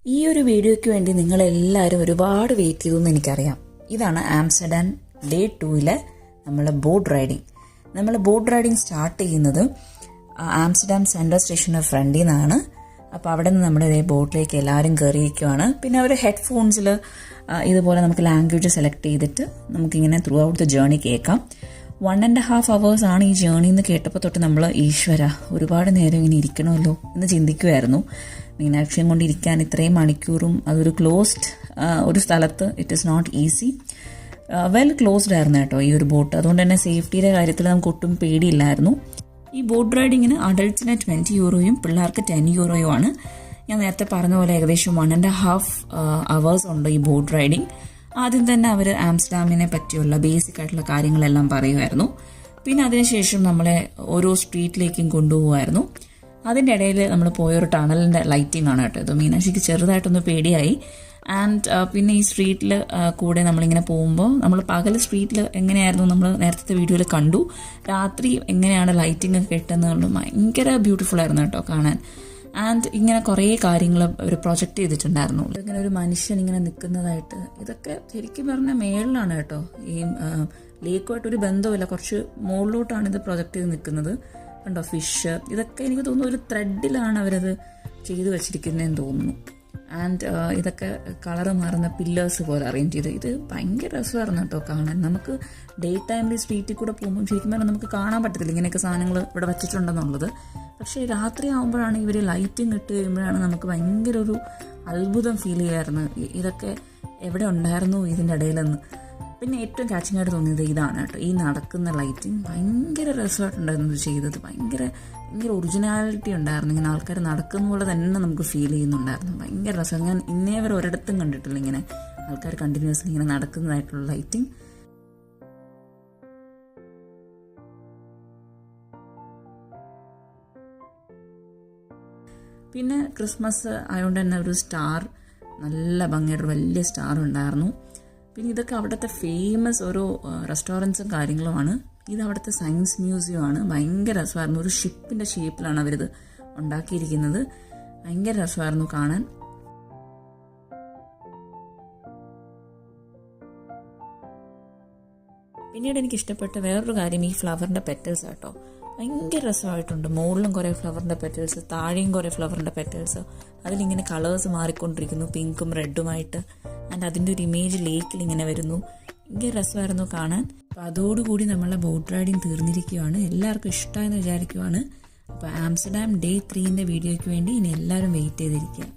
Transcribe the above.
ഈ ഒരു വീഡിയോയ്ക്ക് വേണ്ടി നിങ്ങളെല്ലാവരും ഒരുപാട് വെയിറ്റ് ചെയ്തു എന്ന് എനിക്കറിയാം. ഇതാണ് ആംസ്റ്റർഡാം ഡേ 2 നമ്മളെ ബോട്ട് റൈഡിങ്. നമ്മൾ ബോട്ട് റൈഡിങ് സ്റ്റാർട്ട് ചെയ്യുന്നത് ആംസ്റ്റർഡാം സെൻട്രൽ സ്റ്റേഷൻ്റെ ഫ്രണ്ടിൽ നിന്നാണ്. അപ്പോൾ അവിടെ നിന്ന് നമ്മുടെ ഇതേ ബോട്ടിലേക്ക് എല്ലാവരും കയറിയിരിക്കുവാണ്. പിന്നെ അവർ ഹെഡ്ഫോൺസിൽ ഇതുപോലെ നമുക്ക് ലാംഗ്വേജ് സെലക്ട് ചെയ്തിട്ട് നമുക്കിങ്ങനെ ത്രൂ ഔട്ട് ദ ജേർണി കേൾക്കാം. 1.5 hours ആണ് ഈ ജേർണി എന്ന് കേട്ടപ്പോൾ തൊട്ട് നമ്മൾ ഈശ്വര ഒരുപാട് നേരം ഇങ്ങനെ ഇരിക്കണമല്ലോ എന്ന് ചിന്തിക്കുമായിരുന്നു. മീനാക്ഷിയും കൊണ്ട് ഇരിക്കാൻ ഇത്രയും മണിക്കൂറും അതൊരു ക്ലോസ്ഡ് ഒരു സ്ഥലത്ത് it is not easy. Well closed ആയിരുന്നു കേട്ടോ ഈ ഒരു ബോട്ട്. അതുകൊണ്ട് തന്നെ സേഫ്റ്റിയുടെ കാര്യത്തിൽ നമുക്ക് ഒട്ടും പേടിയില്ലായിരുന്നു. ഈ ബോട്ട് റൈഡിങ്ങിന് അഡൾട്ട്സിന് 20 യൂറോയും പിള്ളേർക്ക് 10 യൂറോയും ആണ്. ഞാൻ നേരത്തെ പറഞ്ഞ പോലെ ഏകദേശം 1.5 hours ഉണ്ട് ഈ ബോട്ട് റൈഡിങ്. ആദ്യം തന്നെ അവർ ആംസ്റ്റർഡാമിനെ പറ്റിയുള്ള ബേസിക് ആയിട്ടുള്ള കാര്യങ്ങളെല്ലാം പറയുമായിരുന്നു. പിന്നെ അതിനുശേഷം നമ്മളെ ഓരോ സ്ട്രീറ്റിലേക്കും കൊണ്ടുപോകുമായിരുന്നു. അതിൻ്റെ ഇടയിൽ നമ്മൾ പോയൊരു ടണലിൻ്റെ ലൈറ്റിംഗ് ആണ് കേട്ടോ. ഇത് മീനാക്ഷിക്ക് ചെറുതായിട്ടൊന്ന് പേടിയായി. ആൻഡ് പിന്നെ ഈ സ്ട്രീറ്റിൽ കൂടെ നമ്മളിങ്ങനെ പോകുമ്പോൾ നമ്മൾ പകൽ സ്ട്രീറ്റിൽ എങ്ങനെയായിരുന്നു നമ്മൾ നേരത്തെ വീഡിയോയിൽ കണ്ടു, രാത്രി എങ്ങനെയാണ് ലൈറ്റിംഗ് ഒക്കെ കിട്ടുന്നത് ഭയങ്കര ബ്യൂട്ടിഫുൾ ആയിരുന്നു കേട്ടോ കാണാൻ. ആൻഡ് ഇങ്ങനെ കുറേ കാര്യങ്ങൾ അവർ പ്രൊജക്റ്റ് ചെയ്തിട്ടുണ്ടായിരുന്നു. ഇങ്ങനെ ഒരു മനുഷ്യൻ ഇങ്ങനെ നിൽക്കുന്നതായിട്ട്. ഇതൊക്കെ ശരിക്കും പറഞ്ഞാൽ മേളിലാണ് കേട്ടോ. ഈ ലേക്കുമായിട്ടൊരു ബന്ധമില്ല, കുറച്ച് മുകളിലോട്ടാണ് ഇത് പ്രൊജക്റ്റ് ചെയ്ത് നിൽക്കുന്നത്. കണ്ടോ ഫിഷ്, ഇതൊക്കെ എനിക്ക് തോന്നുന്നു ഒരു ത്രെഡിലാണ് അവരത് ചെയ്ത് വെച്ചിരിക്കുന്നതെന്ന് തോന്നുന്നു. ആൻഡ് ഇതൊക്കെ കളറ് മാറുന്ന പില്ലേഴ്സ് പോലെ അറേഞ്ച് ചെയ്ത്. ഇത് ഭയങ്കര രസമായിരുന്നു കേട്ടോ കാണാൻ. നമുക്ക് ഡേ ടൈമിൽ സ്ട്രീറ്റിൽ കൂടെ പോകുമ്പോൾ ശരിക്കും പറഞ്ഞാൽ നമുക്ക് കാണാൻ പറ്റത്തില്ല ഇങ്ങനെയൊക്കെ സാധനങ്ങൾ ഇവിടെ വച്ചിട്ടുണ്ടെന്നുള്ളത്. പക്ഷേ രാത്രി ആകുമ്പോഴാണ് ഇവർ ലൈറ്റിംഗ് ഇട്ട് കഴിയുമ്പോഴാണ് നമുക്ക് ഭയങ്കര ഒരു അത്ഭുതം ഫീൽ ചെയ്യാറുണ്ട്. ഇതൊക്കെ എവിടെ ഉണ്ടായിരുന്നു ഇതിൻ്റെ ഇടയിലെന്ന്. പിന്നെ ഏറ്റവും കാച്ചിങ് ആയിട്ട് തോന്നിയത് ഇതാണ് കേട്ടോ, ഈ നടക്കുന്ന ലൈറ്റിംഗ് ഭയങ്കര രസമായിട്ടുണ്ടായിരുന്നു ചെയ്തത്. ഭയങ്കര ഒറിജിനാലിറ്റി ഉണ്ടായിരുന്നു. ഇങ്ങനെ ആൾക്കാർ നടക്കുന്ന പോലെ തന്നെ നമുക്ക് ഫീൽ ചെയ്യുന്നുണ്ടായിരുന്നു. ഭയങ്കര രസം. ഞാൻ ഇന്നേ വരെ ഒരിടത്തും കണ്ടിട്ടില്ല ഇങ്ങനെ ആൾക്കാർ കണ്ടിന്യൂസ്ലി ഇങ്ങനെ നടക്കുന്നതായിട്ടുള്ള ലൈറ്റിംഗ്. പിന്നെ ക്രിസ്മസ് ആയതുകൊണ്ട് തന്നെ ഒരു സ്റ്റാർ, നല്ല ഭംഗിയായിട്ട് വലിയ സ്റ്റാർ ഉണ്ടായിരുന്നു. പിന്നെ ഇതൊക്കെ അവിടുത്തെ ഫേമസ് ഓരോ റെസ്റ്റോറൻറ്റ്സും കാര്യങ്ങളുമാണ്. ഇത് അവിടുത്തെ സയൻസ് മ്യൂസിയം ആണ്. ഭയങ്കര രസമായിരുന്നു. ഒരു ഷിപ്പിൻ്റെ ഷേപ്പിലാണ് അവരിത് ഉണ്ടാക്കിയിരിക്കുന്നത്. ഭയങ്കര രസമായിരുന്നു കാണാൻ. പിന്നീട് എനിക്ക് ഇഷ്ടപ്പെട്ട വേറൊരു കാര്യം ഈ ഫ്ലവറിൻ്റെ പെറ്റൽസ് കേട്ടോ. ഭയങ്കര രസമായിട്ടുണ്ട്. മുകളിലും കുറേ ഫ്ലവറിൻ്റെ പെറ്റൽസ്, താഴെയും കുറേ ഫ്ലവറിൻ്റെ പെറ്റൽസ്. അതിലിങ്ങനെ കളേഴ്സ് മാറിക്കൊണ്ടിരിക്കുന്നു, പിങ്കും റെഡുമായിട്ട്. ആൻഡ് അതിൻ്റെ ഒരു ഇമേജ് ലേക്കിൽ ഇങ്ങനെ വരുന്നു. ഭയങ്കര രസമായിരുന്നു കാണാൻ. അപ്പോൾ അതോടുകൂടി നമ്മളെ ബോട്ട് റൈഡിങ് തീർന്നിരിക്കുകയാണ്. എല്ലാവർക്കും ഇഷ്ടമായെന്ന് വിചാരിക്കുവാണ്. അപ്പോൾ ആംസ്റ്റർഡാം ഡേ 3 വീഡിയോയ്ക്ക് വേണ്ടി ഇനി എല്ലാവരും വെയിറ്റ് ചെയ്തിരിക്കുക.